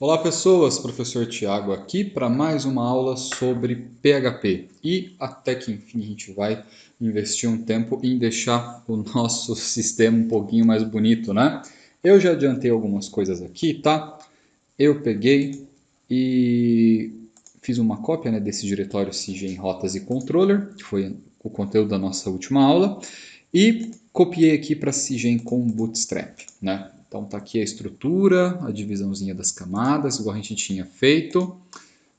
Olá pessoas, professor Tiago aqui para mais uma aula sobre PHP e até que enfim a gente vai investir um tempo em deixar o nosso sistema um pouquinho mais bonito, né? Eu já adiantei algumas coisas aqui, tá? Eu peguei e fiz uma cópia, né, desse diretório CG em rotas e controller, que foi o conteúdo da nossa última aula, e copiei aqui para CG com Bootstrap, né? Então tá aqui a estrutura, a divisãozinha das camadas, igual a gente tinha feito.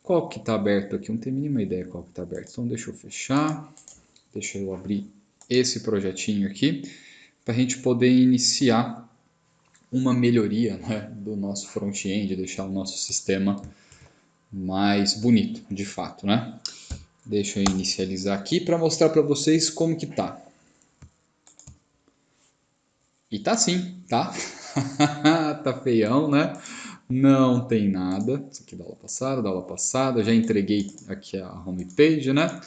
Qual que está aberto aqui? Não tenho a mínima ideia qual que está aberto. Então deixa eu fechar, deixa eu abrir esse projetinho aqui, para a gente poder iniciar uma melhoria, né, do nosso front-end, deixar o nosso sistema mais bonito, de fato, né? Deixa eu inicializar aqui para mostrar para vocês como que tá. E tá sim, tá? Tá feião, né? Não tem nada. Isso aqui da aula passada. Já entreguei aqui a homepage, né?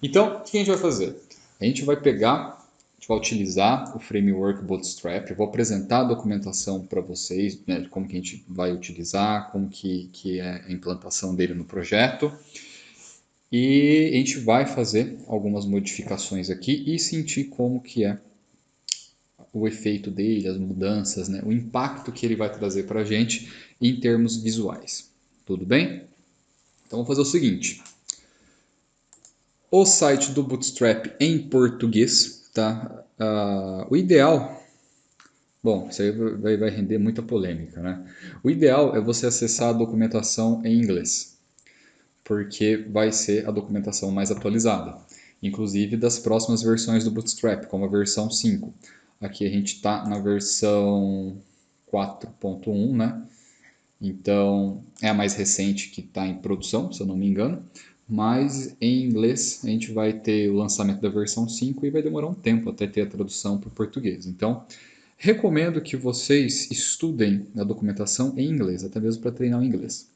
Então, o que a gente vai fazer? A gente vai pegar, a gente vai utilizar o framework Bootstrap. Eu vou apresentar a documentação para vocês, né, de como que a gente vai utilizar, como que é a implantação dele no projeto. E a gente vai fazer algumas modificações aqui e sentir como que é o efeito dele, as mudanças, né? O impacto que ele vai trazer para a gente em termos visuais. Tudo bem? Então vamos fazer o seguinte. O site do Bootstrap em português, tá? O ideal, bom, isso aí vai render muita polêmica, né? O ideal é você acessar a documentação em inglês, porque vai ser a documentação mais atualizada, inclusive das próximas versões do Bootstrap, como a versão 5. Aqui a gente está na versão 4.1, né? Então é a mais recente que está em produção, se eu não me engano. Mas em inglês a gente vai ter o lançamento da versão 5 e vai demorar um tempo até ter a tradução para o português. Então recomendo que vocês estudem a documentação em inglês, até mesmo para treinar o inglês.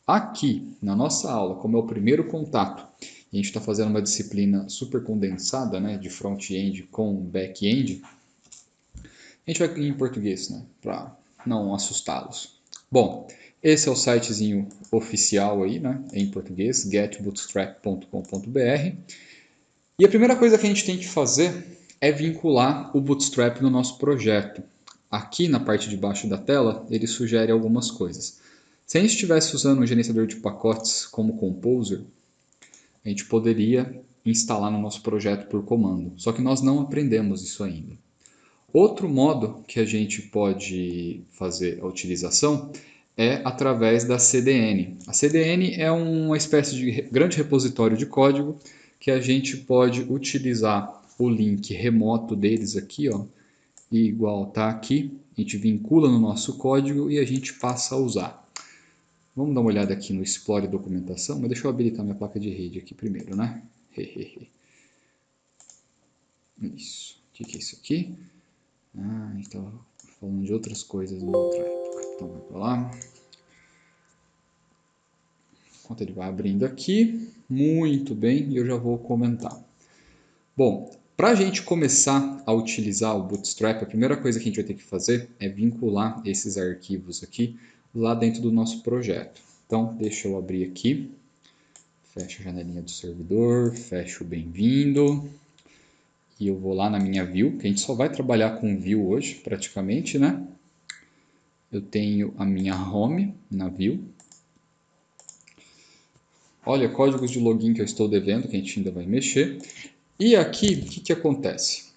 Aqui, na nossa aula, como é o primeiro contato, e a gente está fazendo uma disciplina super condensada, né, de front-end com back-end, a gente vai em português, né, para não assustá-los. Bom, esse é o sitezinho oficial aí, né, em português, getbootstrap.com.br. E a primeira coisa que a gente tem que fazer é vincular o Bootstrap no nosso projeto. Aqui na parte de baixo da tela, ele sugere algumas coisas. Se a gente estivesse usando um gerenciador de pacotes como Composer, a gente poderia instalar no nosso projeto por comando. Só que nós não aprendemos isso ainda. Outro modo que a gente pode fazer a utilização é através da CDN. A CDN é uma espécie de grande repositório de código que a gente pode utilizar o link remoto deles aqui, ó, igual tá aqui. A gente vincula no nosso código e a gente passa a usar. Vamos dar uma olhada aqui no Explore Documentação, mas deixa eu habilitar minha placa de rede aqui primeiro, né? Isso. O que é isso aqui? Ah, a gente estava falando de outras coisas na outra época. Então vai para lá. Enquanto ele vai abrindo aqui, muito bem, e eu já vou comentar. Bom, para a gente começar a utilizar o Bootstrap, a primeira coisa que a gente vai ter que fazer é vincular esses arquivos aqui lá dentro do nosso projeto. Então, deixa eu abrir aqui, fecho a janelinha do servidor, fecho o bem-vindo, e eu vou lá na minha view, que a gente só vai trabalhar com view hoje, praticamente, né? Eu tenho a minha home na view. Olha, códigos de login que eu estou devendo, que a gente ainda vai mexer. E aqui, o que acontece?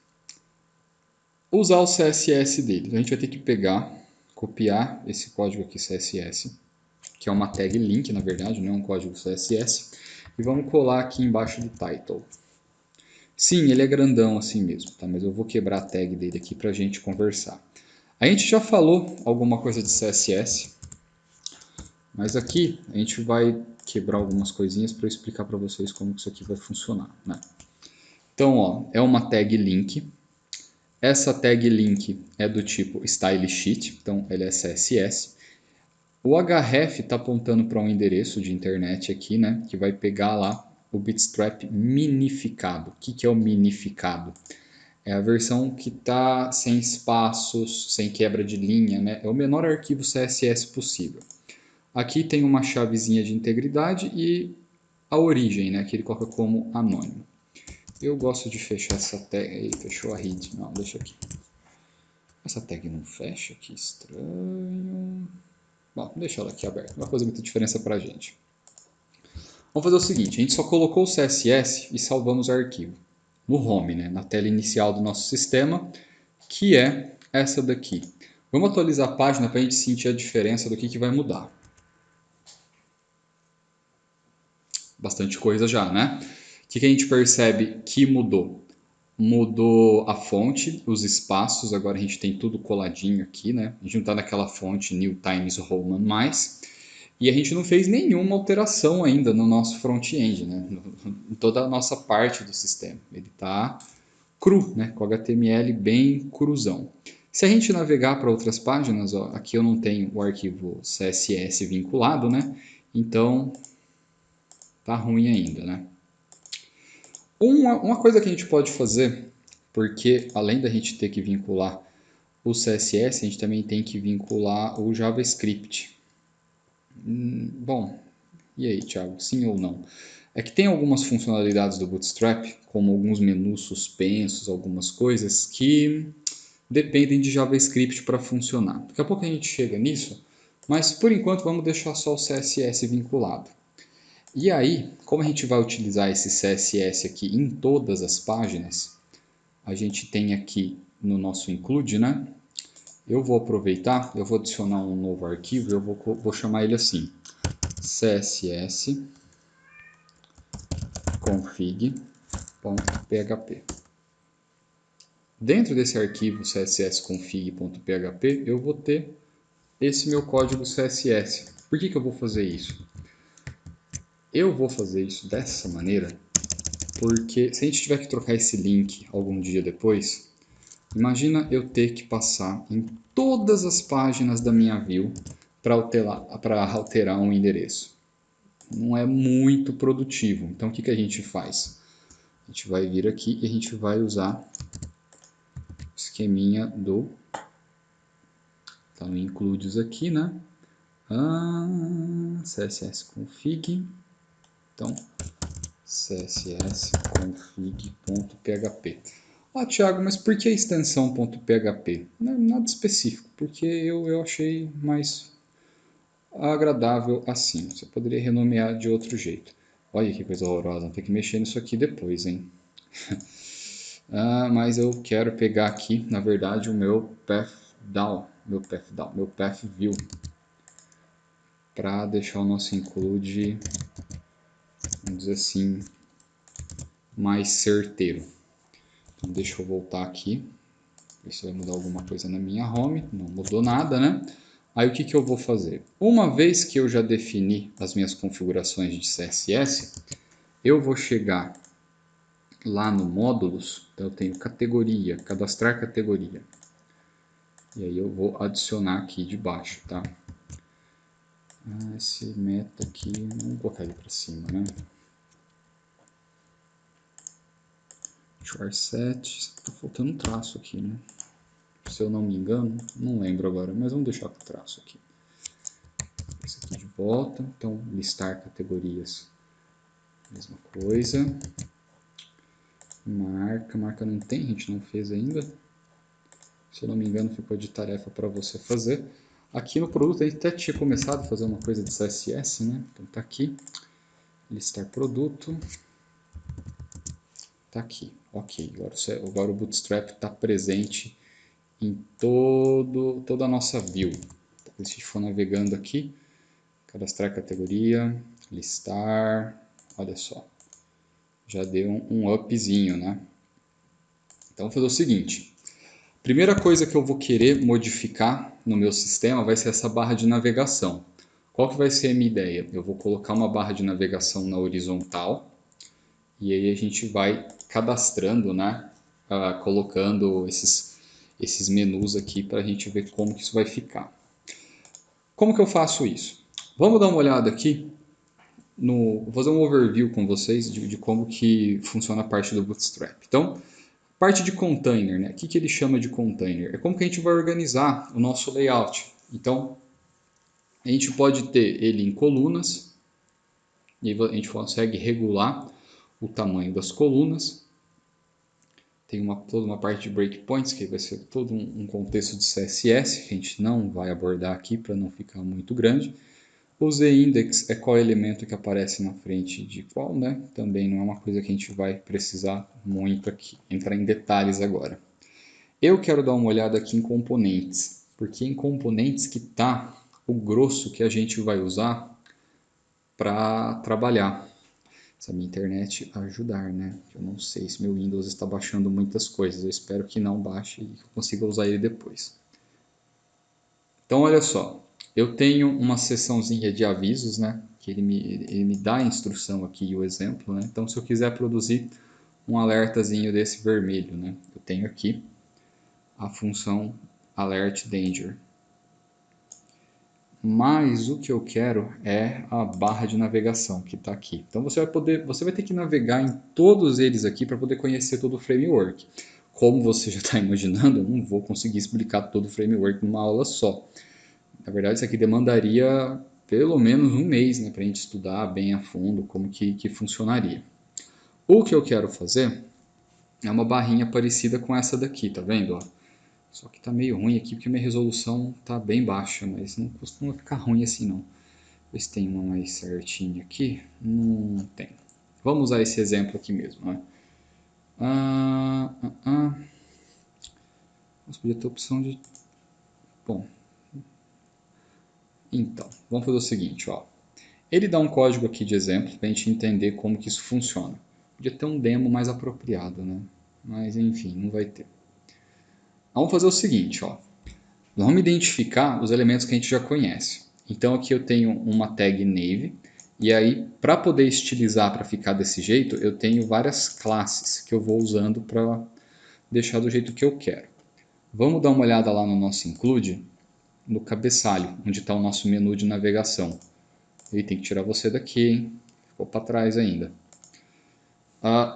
Usar o CSS dele. A gente vai ter que pegar, copiar esse código aqui CSS, que é uma tag link, na verdade, não é um código CSS. E vamos colar aqui embaixo do title. Sim, ele é grandão assim mesmo, tá? Mas eu vou quebrar a tag dele aqui para a gente conversar. A gente já falou alguma coisa de CSS, mas aqui a gente vai quebrar algumas coisinhas para eu explicar para vocês como isso aqui vai funcionar, né? Então, ó, é uma tag link. Essa tag link é do tipo style sheet, então ele é CSS. O href está apontando para um endereço de internet aqui, né, que vai pegar lá o Bootstrap minificado. O que é o minificado? É a versão que está sem espaços, sem quebra de linha, né? É o menor arquivo CSS possível. Aqui tem uma chavezinha de integridade e a origem, né, que ele coloca como anônimo. Eu gosto de fechar essa tag. Ei, fechou a read. Não, deixa aqui. Essa tag não fecha, que estranho. Bom, deixa ela aqui aberta, não vai fazer muita diferença pra gente. Vamos fazer o seguinte, a gente só colocou o CSS e salvamos o arquivo no home, né, na tela inicial do nosso sistema, que é essa daqui. Vamos atualizar a página para a gente sentir a diferença do que vai mudar. Bastante coisa já, né? O que a gente percebe que mudou? Mudou a fonte, os espaços, agora a gente tem tudo coladinho aqui, né? A gente não está naquela fonte New Times Roman mais. E a gente não fez nenhuma alteração ainda no nosso front-end, né? Em toda a nossa parte do sistema. Ele está cru, né? Com HTML bem cruzão. Se a gente navegar para outras páginas, ó, aqui eu não tenho o arquivo CSS vinculado, né? Então tá ruim ainda, né? Uma coisa que a gente pode fazer, porque além da gente ter que vincular o CSS, a gente também tem que vincular o JavaScript. Bom, e aí, Thiago, sim ou não? É que tem algumas funcionalidades do Bootstrap, como alguns menus suspensos, algumas coisas que dependem de JavaScript para funcionar. Daqui a pouco a gente chega nisso, mas por enquanto vamos deixar só o CSS vinculado. E aí, como a gente vai utilizar esse CSS aqui em todas as páginas, a gente tem aqui no nosso include, né? Eu vou aproveitar, eu vou adicionar um novo arquivo, eu vou chamar ele assim, css config.php. Dentro desse arquivo cssconfig.php, eu vou ter esse meu código CSS. Por que eu vou fazer isso? Eu vou fazer isso dessa maneira porque se a gente tiver que trocar esse link algum dia depois, imagina eu ter que passar em todas as páginas da minha view para alterar um endereço. Não é muito produtivo. Então o que a gente faz? A gente vai vir aqui e a gente vai usar o esqueminha do... Tá no includes aqui, né? CSS config. Então, cssconfig.php. Ah, Thiago, mas por que a extensão .php? Não é nada específico, porque eu achei mais agradável assim. Você poderia renomear de outro jeito. Olha que coisa horrorosa, vou ter que mexer nisso aqui depois, hein? Mas eu quero pegar aqui, na verdade, o meu path view, para deixar o nosso include, vamos dizer assim, mais certeiro. Então, deixa eu voltar aqui, ver se vai mudar alguma coisa na minha home. Não mudou nada, né? Aí o que eu vou fazer? Uma vez que eu já defini as minhas configurações de CSS, eu vou chegar lá no módulos, então eu tenho categoria, cadastrar categoria. E aí eu vou adicionar aqui de baixo, tá? Esse meta aqui, vamos colocar ele para cima, né? Charset, tá faltando um traço aqui, né? Se eu não me engano, não lembro agora, mas vamos deixar com o traço aqui. Esse aqui de volta, então listar categorias, mesma coisa. Marca não tem, a gente não fez ainda. Se eu não me engano, ficou de tarefa para você fazer. Aqui no produto a gente até tinha começado a fazer uma coisa de CSS, né? Então tá aqui, listar produto. Tá aqui, ok. Agora o Bootstrap está presente em toda a nossa view. Então, se a gente for navegando aqui, cadastrar categoria, listar, olha só. Já deu um upzinho, né? Então, vou fazer o seguinte. Primeira coisa que eu vou querer modificar no meu sistema vai ser essa barra de navegação. Qual que vai ser a minha ideia? Eu vou colocar uma barra de navegação na horizontal e aí a gente vai cadastrando, né? Colocando esses menus aqui para a gente ver como que isso vai ficar. Como que eu faço isso? Vamos dar uma olhada aqui, vou fazer um overview com vocês de como que funciona a parte do Bootstrap. Então, parte de container, né? O que ele chama de container? É como que a gente vai organizar o nosso layout. Então, A gente pode ter ele em colunas, e a gente consegue regular o tamanho das colunas. Tem toda uma parte de breakpoints, que vai ser todo um contexto de CSS, que a gente não vai abordar aqui para não ficar muito grande. O z-index é qual elemento que aparece na frente de qual, né? Também não é uma coisa que a gente vai precisar muito aqui, entrar em detalhes agora. Eu quero dar uma olhada aqui em componentes, porque em componentes que está o grosso que a gente vai usar para trabalhar. Se a minha internet ajudar, né? Eu não sei se meu Windows está baixando muitas coisas, eu espero que não baixe e que eu consiga usar ele depois. Então, olha só, eu tenho uma seçãozinha de avisos, né? Que ele me dá a instrução aqui e o exemplo, né? Então, se eu quiser produzir um alertazinho desse vermelho, né? Eu tenho aqui a função alert danger. Mas o que eu quero é a barra de navegação que está aqui. Então você vai ter que navegar em todos eles aqui para poder conhecer todo o framework. Como você já está imaginando, eu não vou conseguir explicar todo o framework numa aula só. Na verdade, isso aqui demandaria pelo menos um mês, né, para a gente estudar bem a fundo como que funcionaria. O que eu quero fazer é uma barrinha parecida com essa daqui, tá vendo? Ó? Só que tá meio ruim aqui porque minha resolução tá bem baixa, mas não costuma ficar ruim assim não. Ver se tem uma mais certinha aqui. Não tem. Vamos usar esse exemplo aqui mesmo, né? Nossa, podia ter a opção de... Bom, então, vamos fazer o seguinte, ó. Ele dá um código aqui de exemplo para a gente entender como que isso funciona. Podia ter um demo mais apropriado, né? Mas enfim, não vai ter. Vamos fazer o seguinte, ó. Vamos identificar os elementos que a gente já conhece. Então aqui eu tenho uma tag nave, e aí para poder estilizar para ficar desse jeito, eu tenho várias classes que eu vou usando para deixar do jeito que eu quero. Vamos dar uma olhada lá no nosso include, no cabeçalho, onde está o nosso menu de navegação. Ele tem que tirar você daqui, hein? Ficou para trás ainda.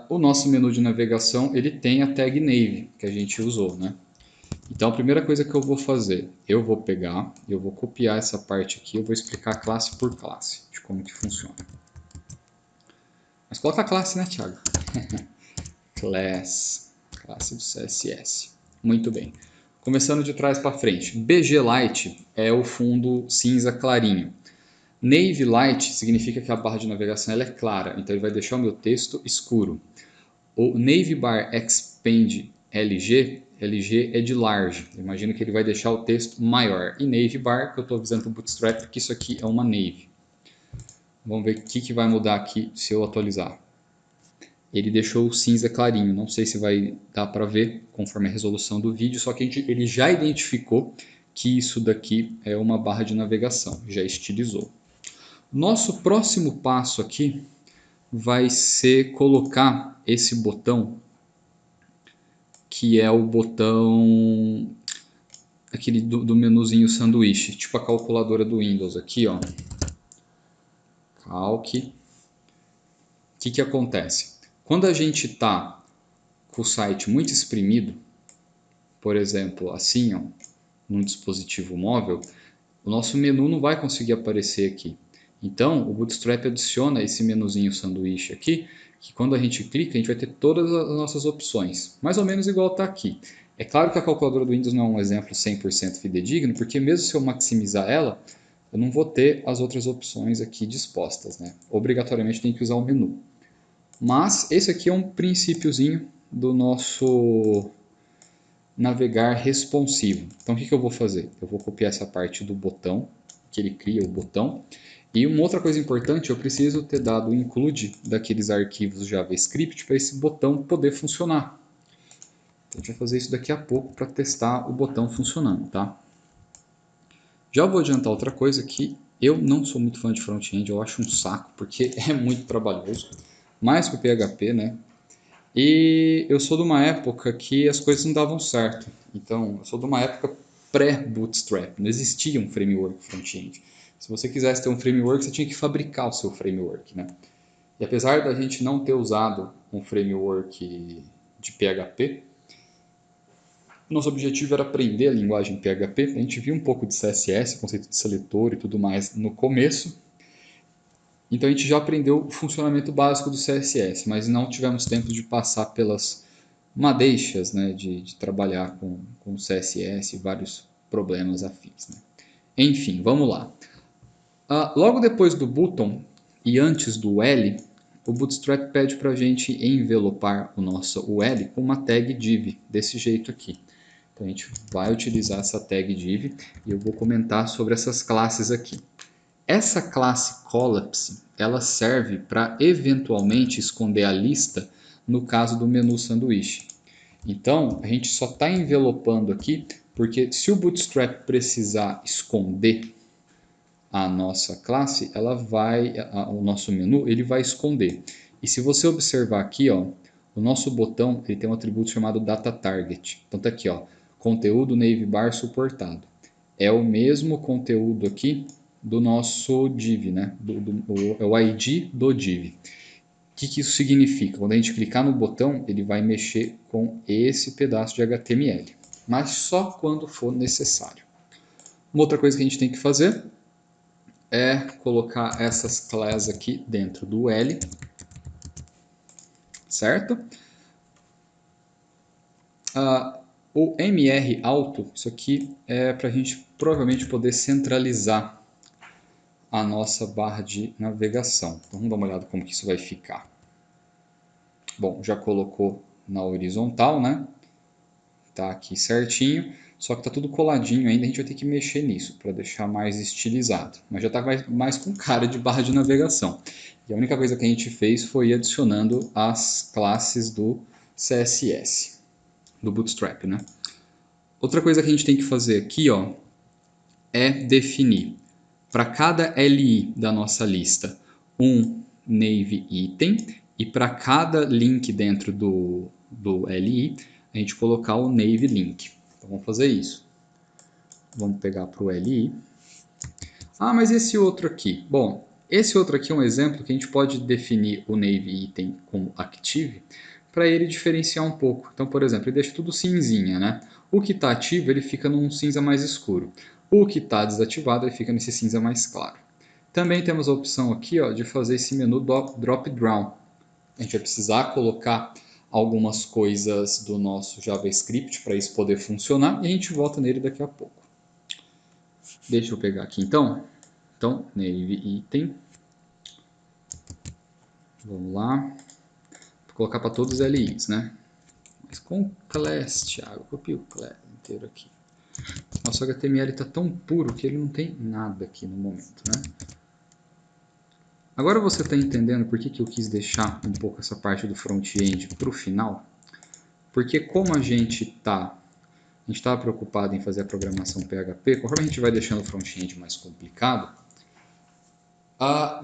O nosso menu de navegação ele tem a tag nave que a gente usou, né? Então a primeira coisa que eu vou fazer, eu vou pegar, eu vou copiar essa parte aqui, eu vou explicar classe por classe, de como que funciona. Mas coloca a classe, né, Thiago? Classe do CSS. Muito bem. Começando de trás para frente. BG Light é o fundo cinza clarinho. Navy Light significa que a barra de navegação ela é clara, então ele vai deixar o meu texto escuro. O Navy Bar Expand LG, LG é de large, imagino que ele vai deixar o texto maior. E Navy Bar, que eu estou avisando para o Bootstrap que isso aqui é uma Navy. Vamos ver o que vai mudar aqui se eu atualizar. Ele deixou o cinza clarinho, não sei se vai dar para ver conforme a resolução do vídeo, só que ele já identificou que isso daqui é uma barra de navegação, já estilizou. Nosso próximo passo aqui vai ser colocar esse botão, que é o botão aquele do menuzinho sanduíche, tipo a calculadora do Windows aqui, ó. Calc. O que acontece? Quando a gente está com o site muito exprimido, por exemplo, assim, ó, num dispositivo móvel, o nosso menu não vai conseguir aparecer aqui. Então, o Bootstrap adiciona esse menuzinho sanduíche aqui, que quando a gente clica, a gente vai ter todas as nossas opções, mais ou menos igual está aqui. É claro que a calculadora do Windows não é um exemplo 100% fidedigno, porque mesmo se eu maximizar ela, eu não vou ter as outras opções aqui dispostas, né? Obrigatoriamente tem que usar o menu. Mas esse aqui é um princípiozinho do nosso navegar responsivo. Então o que eu vou fazer? Eu vou copiar essa parte do botão, que ele cria o botão. E uma outra coisa importante, eu preciso ter dado o include daqueles arquivos JavaScript para esse botão poder funcionar. Então, a gente vai fazer isso daqui a pouco para testar o botão funcionando, tá? Já vou adiantar outra coisa que eu não sou muito fã de front-end, eu acho um saco, porque é muito trabalhoso. Mais que o PHP, né? E eu sou de uma época que as coisas não davam certo. Então, eu sou de uma época pré-Bootstrap. Não existia um framework front-end. Se você quisesse ter um framework, você tinha que fabricar o seu framework, né? E apesar da gente não ter usado um framework de PHP, Nosso objetivo era aprender a linguagem PHP. A gente viu um pouco de CSS, conceito de seletor e tudo mais no começo. Então a gente já aprendeu o funcionamento básico do CSS, mas não tivemos tempo de passar pelas madeixas, né, de trabalhar com CSS e vários problemas afins. Né? Enfim, vamos lá. Logo depois do button e antes do L, o Bootstrap pede para a gente envelopar o nosso UL com uma tag div, desse jeito aqui. Então a gente vai utilizar essa tag div e eu vou comentar sobre essas classes aqui. Essa classe collapse, ela serve para eventualmente esconder a lista no caso do menu sanduíche. Então, a gente só está envelopando aqui porque se o Bootstrap precisar esconder a nossa classe, o nosso menu, ele vai esconder. E se você observar aqui, ó, o nosso botão ele tem um atributo chamado data target. Então tá aqui, ó, conteúdo navbar suportado. É o mesmo conteúdo aqui do nosso div, né? É o ID do div. O que isso significa? Quando a gente clicar no botão, ele vai mexer com esse pedaço de HTML, mas só quando for necessário. Uma outra coisa que a gente tem que fazer é colocar essas classes aqui dentro do L, certo? O MR Auto, isso aqui é para a gente provavelmente poder centralizar a nossa barra de navegação. Então, vamos dar uma olhada como que isso vai ficar. Bom, já colocou na horizontal, né? Tá aqui certinho, só que tá tudo coladinho ainda, a gente vai ter que mexer nisso para deixar mais estilizado. Mas já tá mais com cara de barra de navegação. E a única coisa que a gente fez foi ir adicionando as classes do CSS, do Bootstrap, né? Outra coisa que a gente tem que fazer aqui, ó, é definir para cada LI da nossa lista um nave item e para cada link dentro do LI a gente colocar o nave link. Então vamos fazer isso. Vamos pegar para o LI. Mas esse outro aqui? Bom, esse outro aqui é um exemplo que a gente pode definir o nave item como active para ele diferenciar um pouco. Então, por exemplo, ele deixa tudo cinzinha, né? O que está ativo ele fica num cinza mais escuro. O que está desativado ele fica nesse cinza mais claro. Também temos a opção aqui, ó, de fazer esse menu drop-down. A gente vai precisar colocar algumas coisas do nosso JavaScript para isso poder funcionar e a gente volta nele daqui a pouco. Deixa eu pegar aqui então. Então, nave item. Vamos lá. Vou colocar para todos os LIs, né? Mas com class, Thiago. Copia o class inteiro aqui. Nosso HTML está tão puro que ele não tem nada aqui no momento, né? Agora você está entendendo por que eu quis deixar um pouco essa parte do front-end para o final? Porque como a gente estava preocupado em fazer a programação PHP, conforme a gente vai deixando o front-end mais complicado,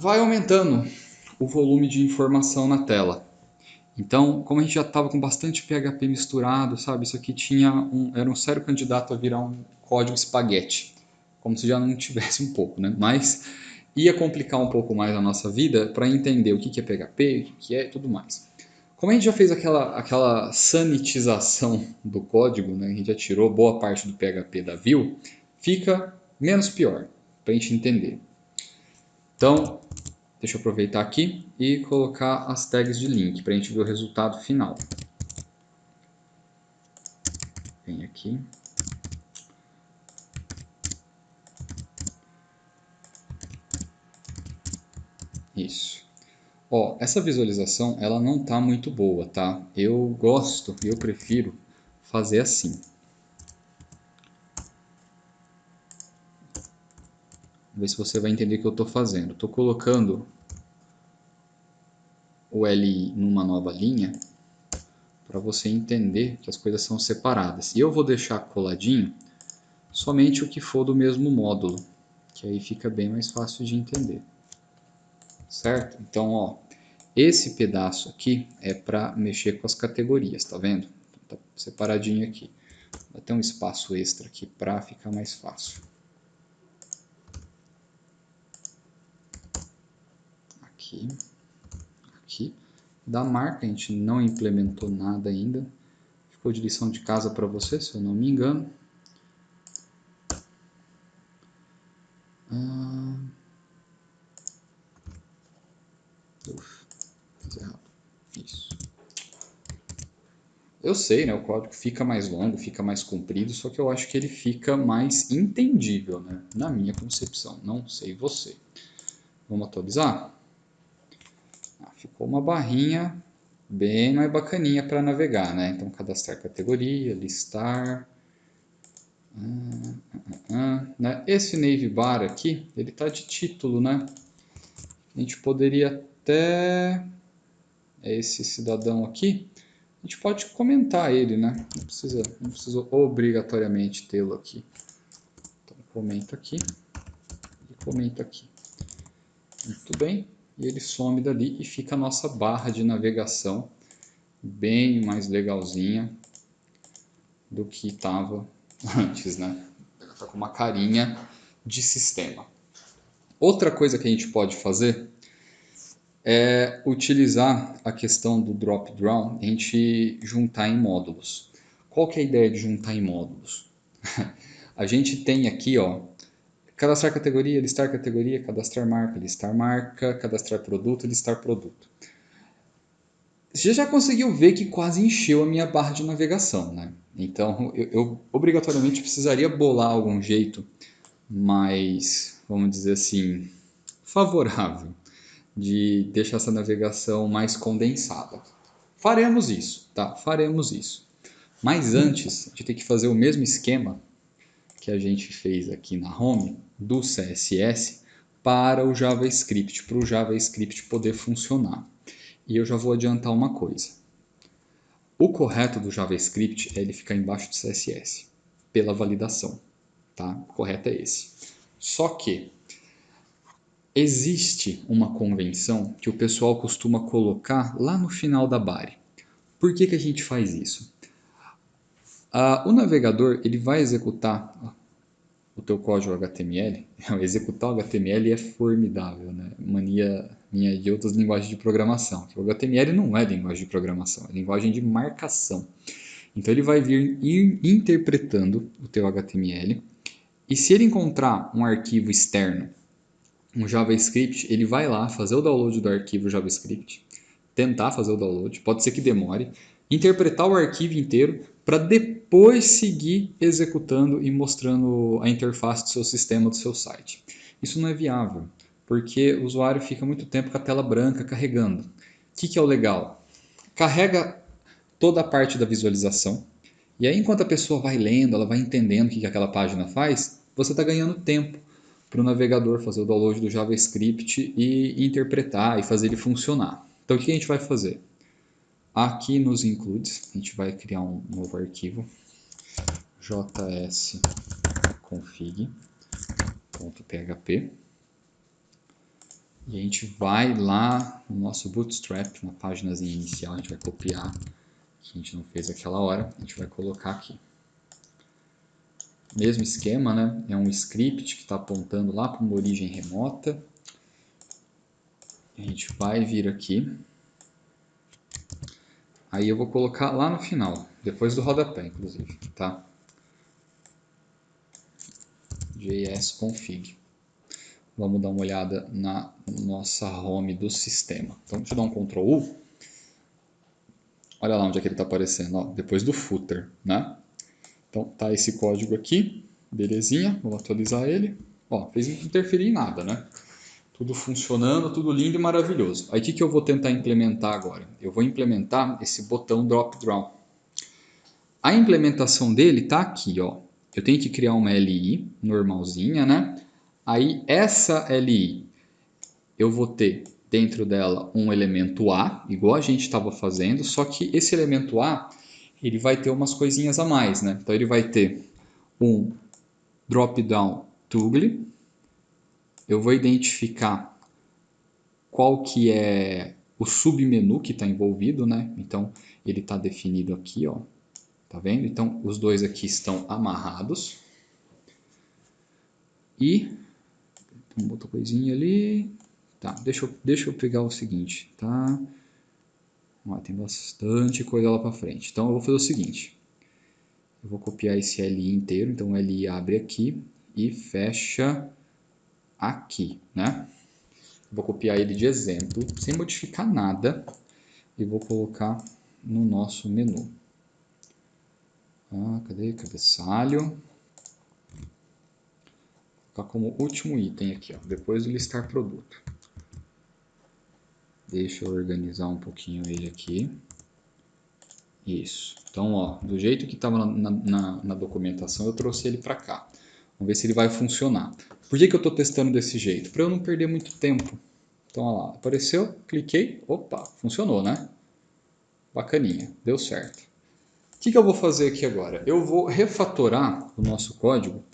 vai aumentando o volume de informação na tela. Então, como a gente já estava com bastante PHP misturado, sabe, isso aqui era um sério candidato a virar um código espaguete, como se já não tivesse um pouco, né? Mas ia complicar um pouco mais a nossa vida para entender o que é PHP, o que é e tudo mais. Como a gente já fez aquela sanitização do código, né, a gente já tirou boa parte do PHP da view, fica menos pior para a gente entender. Então, deixa eu aproveitar aqui e colocar as tags de link para a gente ver o resultado final. Vem aqui. Isso. Ó, essa visualização ela não está muito boa, tá? Eu prefiro fazer assim. Vamos ver se você vai entender o que eu estou fazendo. Estou colocando o LI numa nova linha para você entender que as coisas são separadas. E eu vou deixar coladinho somente o que for do mesmo módulo, que aí fica bem mais fácil de entender. Certo? Então, ó, esse pedaço aqui é para mexer com as categorias, tá vendo? Tá separadinho aqui. Vai ter um espaço extra aqui para ficar mais fácil. Aqui, aqui. Da marca a gente não implementou nada ainda. ficou de lição de casa para você, se eu não me engano. Fiz errado. Isso. Eu sei, né? O código fica mais longo, fica mais comprido, só que eu acho que ele fica mais entendível, né? Na minha concepção. Não sei você. Vamos atualizar? Ficou uma barrinha bem mais bacaninha para navegar, né? Então, cadastrar categoria, listar. Né? Esse navy bar aqui, ele tá de título, né? A gente poderia até... Esse cidadão aqui, a gente pode comentar ele, né? Não precisa obrigatoriamente tê-lo aqui. Então, comento aqui e comento aqui. Muito bem. E ele some dali e fica a nossa barra de navegação bem mais legalzinha do que estava antes, né? Está com uma carinha de sistema. Outra coisa que a gente pode fazer é utilizar a questão do drop-down, a gente juntar em módulos. Qual que é a ideia de juntar em módulos? A gente tem aqui, ó, cadastrar categoria, cadastrar marca, cadastrar produto, listar produto. Você já conseguiu ver que quase encheu a minha barra de navegação, né? Então, eu obrigatoriamente precisaria bolar algum jeito mais, vamos dizer assim, favorável de deixar essa navegação mais condensada. Faremos isso, tá? Faremos isso. Mas antes, a gente tem que fazer o mesmo esquema que a gente fez aqui na home do CSS para o JavaScript, para o JavaScript poder funcionar. E eu já vou adiantar uma coisa. O correto do JavaScript é ele ficar embaixo do CSS, pela validação. Tá? O correto é esse. Só que existe uma convenção que o pessoal costuma colocar lá no final da body. Por que, que a gente faz isso? O navegador ele vai executar o teu código HTML. Executar o HTML é formidável, né? Mania minha de outras linguagens de programação. O HTML não é linguagem de programação, é linguagem de marcação. Então ele vai ir interpretando o teu HTML e se ele encontrar um arquivo externo, um JavaScript, ele vai lá fazer o download do arquivo JavaScript, tentar fazer o download, pode ser que demore, interpretar o arquivo inteiro para depois seguir executando e mostrando a interface do seu sistema, do seu site. Isso não é viável, porque o usuário fica muito tempo com a tela branca carregando. O que é o legal? Carrega toda a parte da visualização, e aí enquanto a pessoa vai lendo, ela vai entendendo o que aquela página faz, você está ganhando tempo para o navegador fazer o download do JavaScript e interpretar e fazer ele funcionar. Então o que a gente vai fazer? Aqui nos includes, a gente vai criar um novo arquivo, jsconfig.php, e a gente vai lá no nosso Bootstrap, na páginazinha inicial, a gente vai copiar, que a gente não fez aquela hora, a gente vai colocar aqui. Mesmo esquema, né? É um script que está apontando lá para uma origem remota. A gente vai vir aqui. Aí eu vou colocar lá no final, depois do rodapé, inclusive, tá? jsconfig. Vamos dar uma olhada na nossa home do sistema. Então, deixa eu dar um Ctrl U. Olha lá onde é que ele está aparecendo, ó, depois do footer, né? Então, tá esse código aqui, belezinha, vamos atualizar ele. Ó, fez interferir em nada, né? Tudo funcionando, tudo lindo e maravilhoso. Aí o que eu vou tentar implementar agora? Eu vou implementar esse botão drop-down. A implementação dele está aqui, ó. Eu tenho que criar uma LI normalzinha, né? Aí essa LI eu vou ter dentro dela um elemento A, igual a gente estava fazendo, só que esse elemento A ele vai ter umas coisinhas a mais, né? Então ele vai ter um drop-down toggle. Eu vou identificar qual que é o submenu que está envolvido, né? Então ele está definido aqui, ó. Tá vendo? Então os dois aqui estão amarrados. E tem outra coisinha ali. Tá, deixa eu pegar o seguinte, tá? Ó, tem bastante coisa lá para frente. Então eu vou fazer o seguinte. Eu vou copiar esse LI inteiro. Então o LI abre aqui e fecha aqui, né? Vou copiar ele de exemplo, sem modificar nada. E vou colocar no nosso menu. Cadê? Cabeçalho. Vou colocar como último item aqui, ó, depois do listar produto. Deixa eu organizar um pouquinho ele aqui. Isso. Então, ó, do jeito que estava na documentação, eu trouxe ele para cá. Vamos ver se ele vai funcionar. Por que eu estou testando desse jeito? Para eu não perder muito tempo. Então, ó lá, apareceu, cliquei, opa, funcionou, né? Bacaninha, deu certo. O que eu vou fazer aqui agora? Eu vou refatorar o nosso código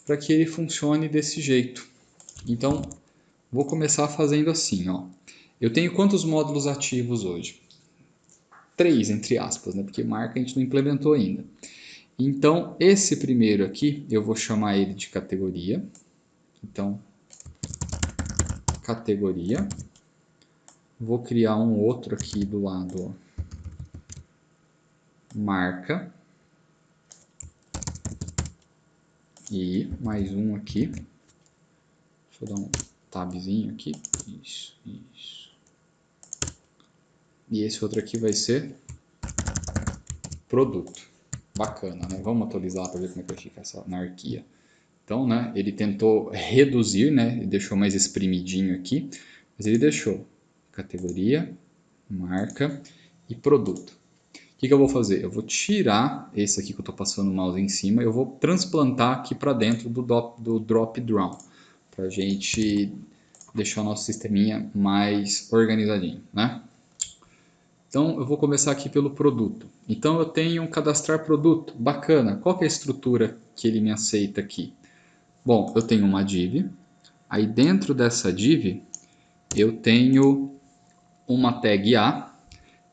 para que ele funcione desse jeito. Então, vou começar fazendo assim, ó. Eu tenho quantos módulos ativos hoje? 3, entre aspas, né? Porque marca a gente não implementou ainda. Então, esse primeiro aqui, eu vou chamar ele de categoria. Então, categoria. Vou criar um outro aqui do lado, ó. Marca. E mais um aqui. Deixa eu dar um tabzinho aqui. Isso, isso. E esse outro aqui vai ser produto. Bacana, né? Vamos atualizar para ver como é que fica essa anarquia. Então, né, ele tentou reduzir, né, ele deixou mais espremidinho aqui, mas ele deixou categoria, marca e produto. O que eu vou fazer? Eu vou tirar esse aqui que eu estou passando o mouse em cima, eu vou transplantar aqui para dentro do drop down, para a gente deixar o nosso sisteminha mais organizadinho, né? Então eu vou começar aqui pelo produto. Então eu tenho um cadastrar produto, bacana. Qual que é a estrutura que ele me aceita aqui? Bom, eu tenho uma div, aí dentro dessa div eu tenho uma tag A.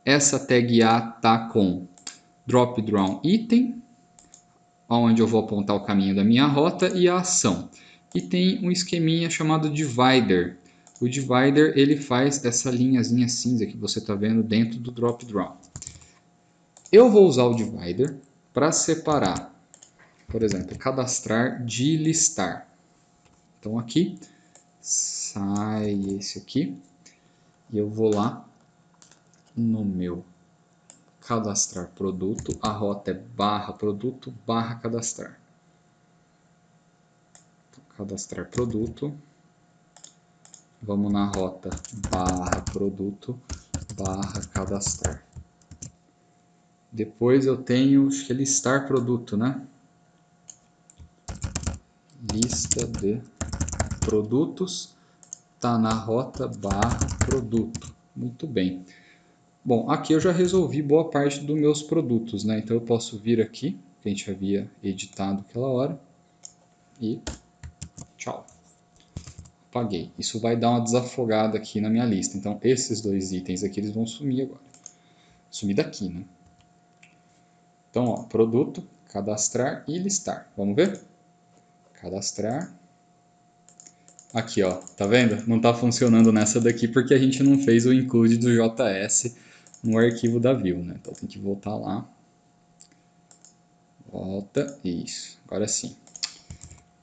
Essa tag A está com drop down item, onde eu vou apontar o caminho da minha rota e a ação. E tem um esqueminha chamado divider. O divider ele faz essa linhazinha cinza que você está vendo dentro do drop down. Eu vou usar o divider para separar, por exemplo, cadastrar de listar. Então aqui sai esse aqui e eu vou lá no meu cadastrar produto, a rota é barra produto barra cadastrar. Então, cadastrar produto, vamos na rota barra produto barra cadastrar. Depois eu tenho, acho que é listar produto, né? Lista de produtos, tá na rota barra produto. Muito bem. Bom, aqui eu já resolvi boa parte dos meus produtos, né? Então eu posso vir aqui, que a gente havia editado aquela hora, e tchau. Apaguei. Isso vai dar uma desafogada aqui na minha lista. Então esses dois itens aqui eles vão sumir agora. Sumir daqui, né? Então, ó, produto, cadastrar e listar. Vamos ver? Cadastrar. Aqui, ó, tá vendo? Não tá funcionando nessa daqui porque a gente não fez o include do JS no arquivo da view, né? Então tem que voltar lá. Volta, isso, agora sim.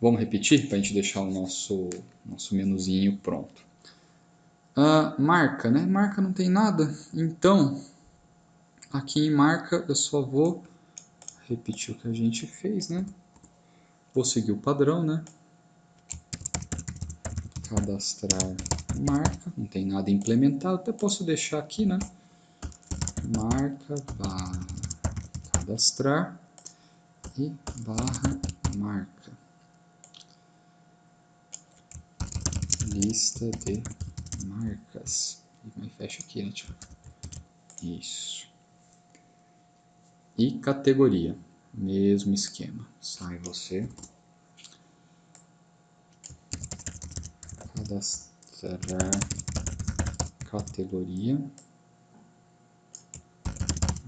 Vamos repetir para a gente deixar o nosso menuzinho pronto. Marca, né? Marca não tem nada, então aqui em marca eu só vou repetir o que a gente fez, né? Vou seguir o padrão, né? Cadastrar marca, não tem nada implementado, até posso deixar aqui, né? Marca barra cadastrar e barra marca. Lista de marcas. E fecha aqui, né? Tipo, isso. E categoria. Mesmo esquema. Sai você. Cadastrar categoria.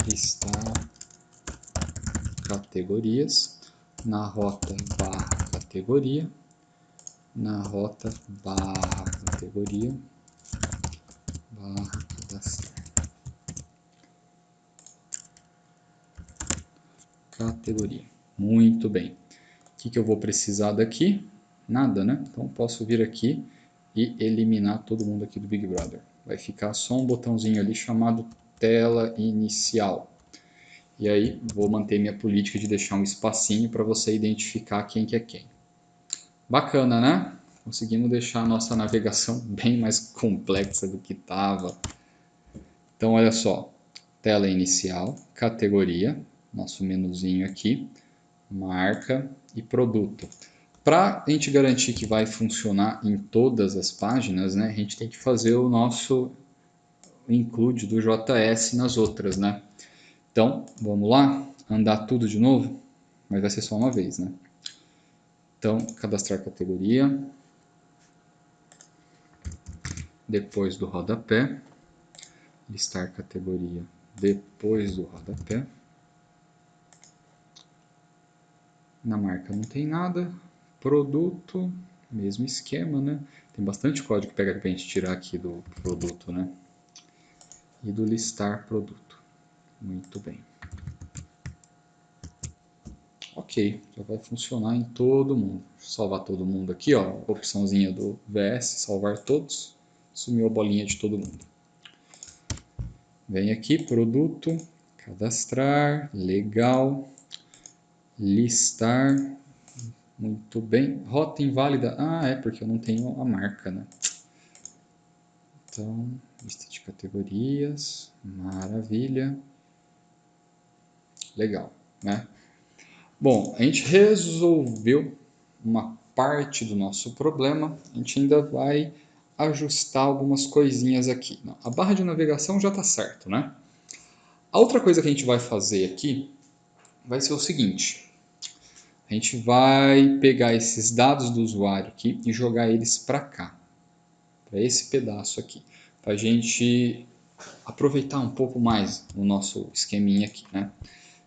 Listar categorias. Na rota barra categoria. Na rota barra categoria. Barra cadastrar. categoria. Muito bem. O que eu vou precisar daqui? Nada, né? Então posso vir aqui e eliminar todo mundo aqui do Big Brother. Vai ficar só um botãozinho ali chamado tela inicial. E aí vou manter minha política de deixar um espacinho para você identificar quem que é quem. Bacana, né? Conseguimos deixar a nossa navegação bem mais complexa do que estava. Então olha só, tela inicial, categoria, nosso menuzinho aqui, marca e produto. Para a gente garantir que vai funcionar em todas as páginas, né, a gente tem que fazer o nosso include do JS nas outras, né? Então, vamos lá, andar tudo de novo, mas vai ser só uma vez, né? Então, cadastrar categoria, depois do rodapé, listar categoria depois do rodapé. Na marca não tem nada, produto, mesmo esquema, né? Tem bastante código que pega para a gente tirar aqui do produto, né? E do listar produto. Muito bem. Ok, já vai funcionar em todo mundo. Deixa eu salvar todo mundo aqui, ó. Opçãozinha do VS, salvar todos. Sumiu a bolinha de todo mundo. Vem aqui, produto, cadastrar, legal, listar, muito bem. Rota inválida, é porque eu não tenho a marca, né? Então, lista de categorias, maravilha. Legal, né? Bom, a gente resolveu uma parte do nosso problema, a gente ainda vai ajustar algumas coisinhas aqui. A barra de navegação já está certo, né? A outra coisa que a gente vai fazer aqui vai ser o seguinte. A gente vai pegar esses dados do usuário aqui e jogar eles para cá, para esse pedaço aqui, para a gente aproveitar um pouco mais o nosso esqueminha aqui, né?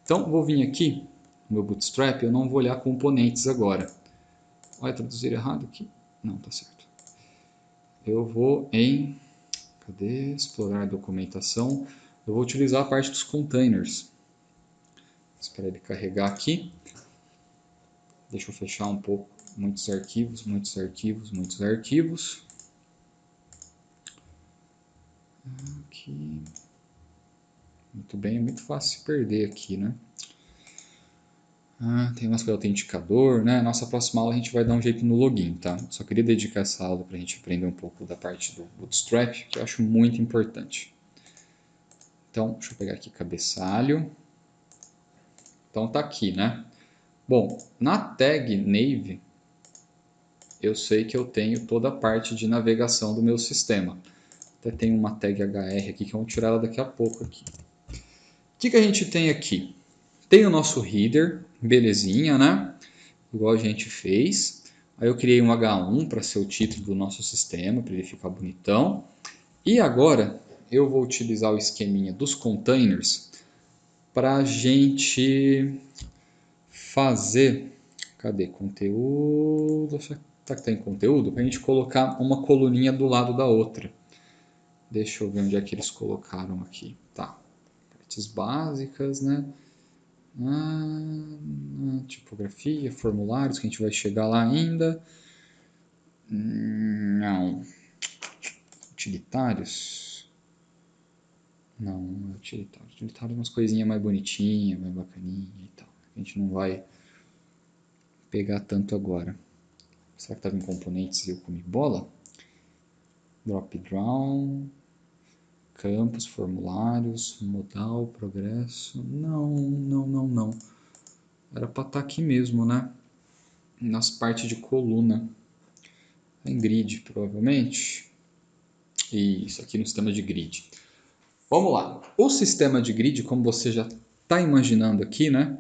Então, vou vir aqui no meu Bootstrap, eu não vou olhar componentes agora. Vai traduzir errado aqui? Não, tá certo. Eu vou em, cadê? Explorar documentação. Eu vou utilizar a parte dos containers. Espera ele carregar aqui. Deixa eu fechar um pouco. Muitos arquivos, muitos arquivos, muitos arquivos. Aqui. Muito bem, é muito fácil se perder aqui, né? Tem umas coisas autenticador, né? Nossa próxima aula a gente vai dar um jeito no login, tá? Só queria dedicar essa aula para a gente aprender um pouco da parte do Bootstrap, que eu acho muito importante. Então, deixa eu pegar aqui cabeçalho. Então tá aqui, né? Bom, na tag Nave, eu sei que eu tenho toda a parte de navegação do meu sistema. Até tem uma tag HR aqui que eu vou tirar ela daqui a pouco aqui. O que a gente tem aqui? Tem o nosso header, belezinha, né? Igual a gente fez. Aí eu criei um H1 para ser o título do nosso sistema, para ele ficar bonitão. E agora eu vou utilizar o esqueminha dos containers para a gente fazer... Cadê? Conteúdo... Tá que tá em conteúdo? Para a gente colocar uma coluninha do lado da outra. Deixa eu ver onde é que eles colocaram aqui. Tá. Partes básicas, né? Tipografia, formulários, que a gente vai chegar lá ainda. Não. Utilitários? Não, não é utilitário. Utilitário é umas coisinhas mais bonitinhas, mais bacaninhas e tal. A gente não vai pegar tanto agora. Será que estava em componentes e eu comi bola? Drop down, campos, formulários, modal, progresso. Não. Era para estar aqui mesmo, né? Nas partes de coluna. Em grid, provavelmente. Isso aqui no sistema de grid. Vamos lá. O sistema de grid, como você já está imaginando aqui, né?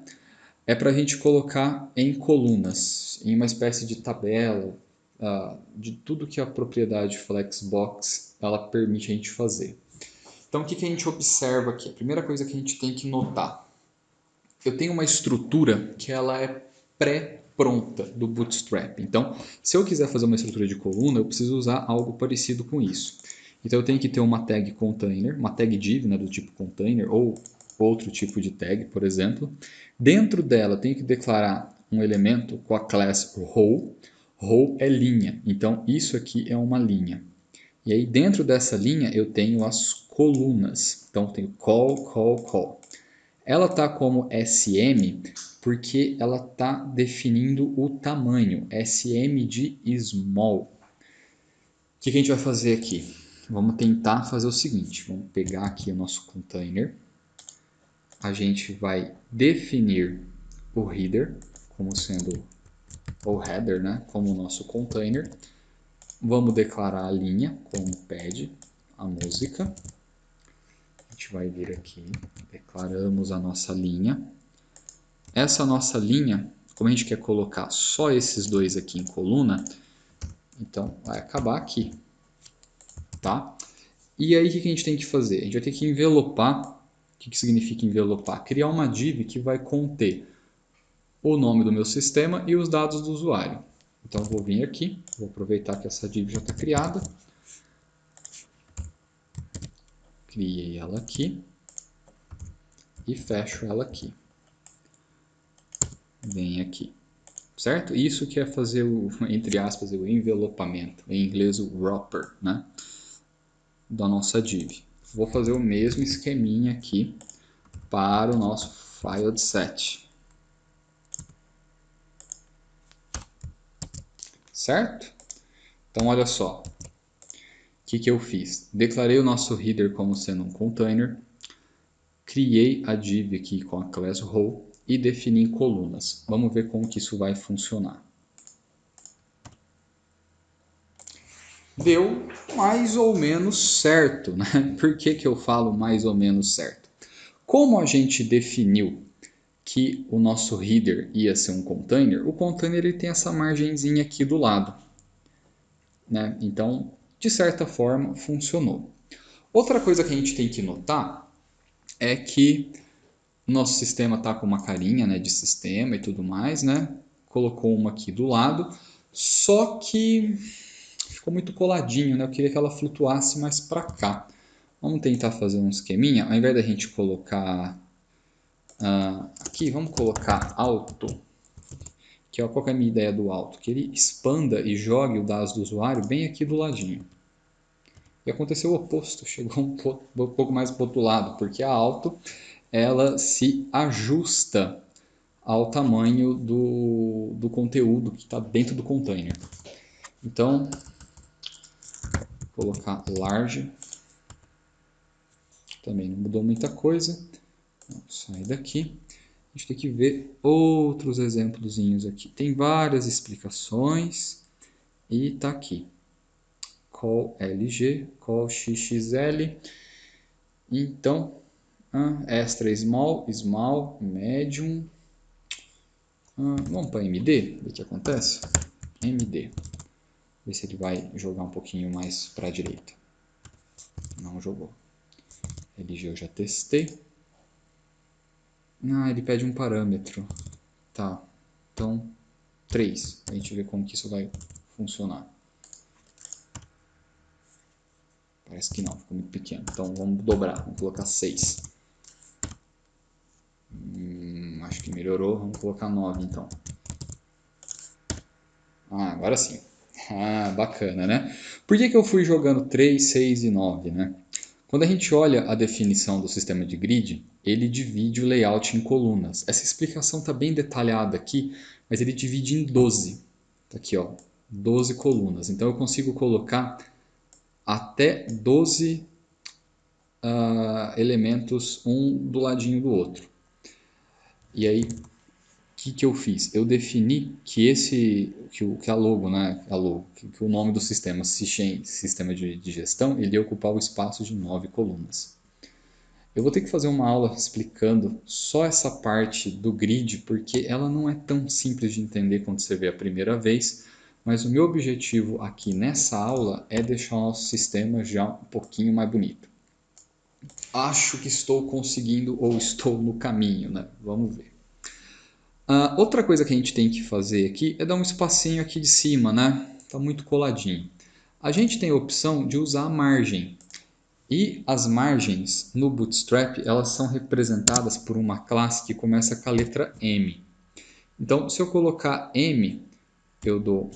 É para a gente colocar em colunas, em uma espécie de tabela, de tudo que a propriedade Flexbox ela permite a gente fazer. Então, o que a gente observa aqui? A primeira coisa que a gente tem que notar. Eu tenho uma estrutura que ela é pré-pronta do Bootstrap. Então, se eu quiser fazer uma estrutura de coluna, eu preciso usar algo parecido com isso. Então, eu tenho que ter uma tag container, uma tag div, né, do tipo container, ou outro tipo de tag, por exemplo. Dentro dela, eu tenho que declarar um elemento com a class row. Row é linha, então isso aqui é uma linha. E aí dentro dessa linha eu tenho as colunas. Então eu tenho call, call, call. Ela está como SM porque ela está definindo o tamanho. SM de small. O que a gente vai fazer aqui? Vamos tentar fazer o seguinte. Vamos pegar aqui o nosso container. A gente vai definir o header como sendo o header, né? Como o nosso container. Vamos declarar a linha como pede a música. A gente vai vir aqui, declaramos a nossa linha. Essa nossa linha, como a gente quer colocar só esses dois aqui em coluna, então vai acabar aqui, tá? E aí o que a gente tem que fazer? A gente vai ter que envelopar. O que significa envelopar? Criar uma div que vai conter o nome do meu sistema e os dados do usuário. Então vou vir aqui, vou aproveitar que essa div já está criada. Criei ela aqui e fecho ela aqui. Vem aqui, certo? Isso que é fazer o, entre aspas, o envelopamento, em inglês o wrapper, né? Da nossa div. Vou fazer o mesmo esqueminha aqui para o nosso file de set. Certo? Então olha só. O que eu fiz? Declarei o nosso header como sendo um container, criei a div aqui com a class row e defini colunas. Vamos ver como que isso vai funcionar. Deu mais ou menos certo, né? Por que eu falo mais ou menos certo? Como a gente definiu que o nosso header ia ser um container, o container ele tem essa margenzinha aqui do lado, né? Então, de certa forma, funcionou. Outra coisa que a gente tem que notar é que nosso sistema está com uma carinha, né, de sistema e tudo mais, né? Colocou uma aqui do lado, só que ficou muito coladinho, né? Eu queria que ela flutuasse mais para cá. Vamos tentar fazer um esqueminha, ao invés da gente colocar aqui, vamos colocar alto, que é qual que é a minha ideia do alto? Que ele expanda e jogue o dados do usuário bem aqui do ladinho. E aconteceu o oposto, chegou um pouco mais para o outro lado, porque a alto ela se ajusta ao tamanho do conteúdo que está dentro do container. Então, vou colocar large, também não mudou muita coisa. Vamos sair daqui. A gente tem que ver outros exemplozinhos aqui. Tem várias explicações e está aqui. Call LG, call XXL. Então, extra small, small, medium. Vamos para MD, ver o que acontece. MD. Ver se ele vai jogar um pouquinho mais para a direita. Não jogou. LG eu já testei. Ele pede um parâmetro. Tá. Então, 3. A gente vê como que isso vai funcionar. Parece que não, ficou muito pequeno. Então vamos dobrar, vamos colocar 6. Acho que melhorou, vamos colocar 9 então. Agora sim. Bacana, né? Por que eu fui jogando 3, 6 e 9, né? Quando a gente olha a definição do sistema de grid, ele divide o layout em colunas. Essa explicação está bem detalhada aqui, mas ele divide em 12. Tá aqui, ó, 12 colunas. Então eu consigo colocar até 12 elementos um do ladinho do outro. E aí, o que eu fiz? Eu defini que a logo, né, que o nome do sistema, sistema de gestão, ele ia ocupar o espaço de 9 colunas. Eu vou ter que fazer uma aula explicando só essa parte do grid, porque ela não é tão simples de entender quando você vê a primeira vez, mas o meu objetivo aqui nessa aula é deixar o nosso sistema já um pouquinho mais bonito. Acho que estou conseguindo ou estou no caminho, né? Vamos ver. Outra coisa que a gente tem que fazer aqui é dar um espacinho aqui de cima, né? Tá muito coladinho. A gente tem a opção de usar a margem. E as margens no Bootstrap, elas são representadas por uma classe que começa com a letra M. Então, se eu colocar M, eu dou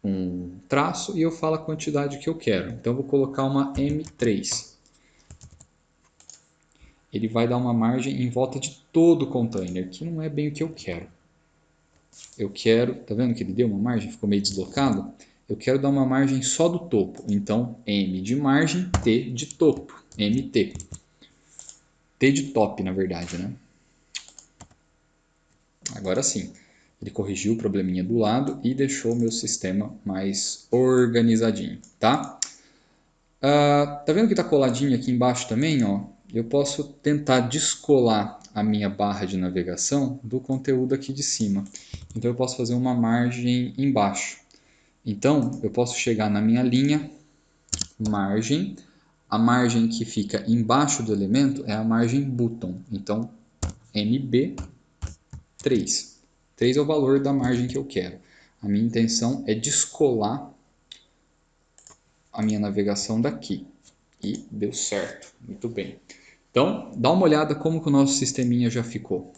um traço e eu falo a quantidade que eu quero. Então, eu vou colocar uma M3. Ele vai dar uma margem em volta de todo o container, que não é bem o que eu quero. Eu quero, tá vendo que ele deu uma margem, ficou meio deslocado? Eu quero dar uma margem só do topo. Então, M de margem, T de topo, MT. T de top, na verdade, né? Agora sim, ele corrigiu o probleminha do lado e deixou o meu sistema mais organizadinho, tá? Tá vendo que está coladinho aqui embaixo também, ó? Eu posso tentar descolar a minha barra de navegação do conteúdo aqui de cima. Então eu posso fazer uma margem embaixo. Então eu posso chegar na minha linha, margem. A margem que fica embaixo do elemento é a margem button. Então MB3. 3 é o valor da margem que eu quero. A minha intenção é descolar a minha navegação daqui. E deu certo. Muito bem. Então, dá uma olhada como que o nosso sisteminha já ficou.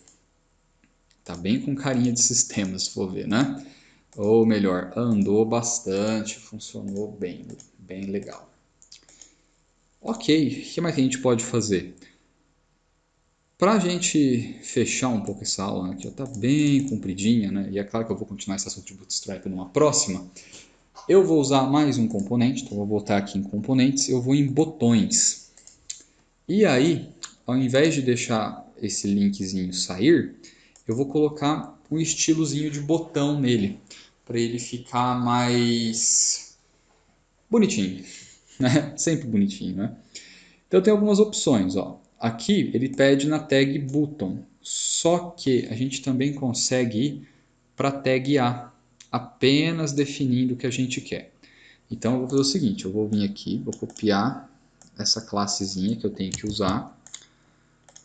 Tá bem com carinha de sistema, se for ver, né? Ou melhor, andou bastante, funcionou bem, bem legal. Ok, o que mais que a gente pode fazer? Para a gente fechar um pouco essa aula, né, que já está bem compridinha, né? E é claro que eu vou continuar esse assunto de Bootstrap numa próxima. Eu vou usar mais um componente, então eu vou voltar aqui em componentes, eu vou em botões. E aí, ao invés de deixar esse linkzinho sair, eu vou colocar um estilozinho de botão nele, para ele ficar mais bonitinho, né? Sempre bonitinho, né? Então tem algumas opções, ó. Aqui ele pede na tag button, só que a gente também consegue ir para a tag A, apenas definindo o que a gente quer. Então eu vou fazer o seguinte, eu vou vir aqui, vou copiar essa classezinha que eu tenho que usar.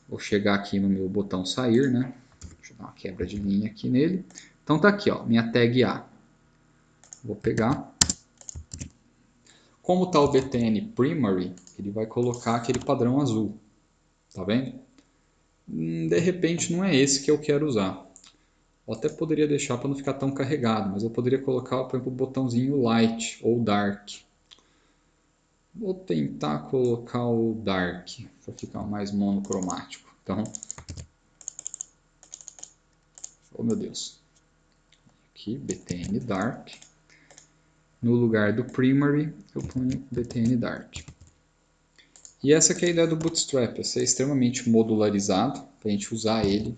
Vou chegar aqui no meu botão sair, né? Deixa eu dar uma quebra de linha aqui nele. Então tá aqui, ó, minha tag A. Vou pegar. Como tá o btn primary, ele vai colocar aquele padrão azul. Tá vendo? De repente não é esse que eu quero usar. Eu até poderia deixar para não ficar tão carregado, mas eu poderia colocar, por exemplo, o botãozinho light ou dark. Vou tentar colocar o dark para ficar mais monocromático. Então, oh meu Deus. Aqui, btn dark. No lugar do primary, eu ponho btn dark. E essa que é a ideia do Bootstrap, é ser extremamente modularizado, para a gente usar ele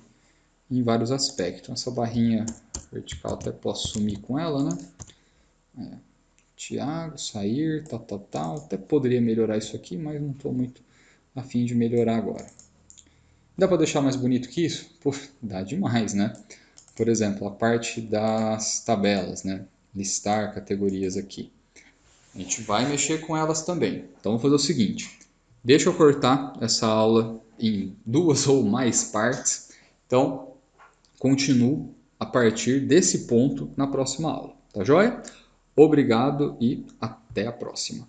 em vários aspectos. Essa barrinha vertical até posso sumir com ela, né? Tiago, sair, tal. Até poderia melhorar isso aqui, mas não estou muito a fim de melhorar agora. Dá para deixar mais bonito que isso? Pô, dá demais, né? Por exemplo, a parte das tabelas, né? Listar categorias aqui. A gente vai mexer com elas também. Então vamos fazer o seguinte. Deixa eu cortar essa aula em 2 ou mais partes. Então, continuo a partir desse ponto na próxima aula. Tá joia? Obrigado e até a próxima.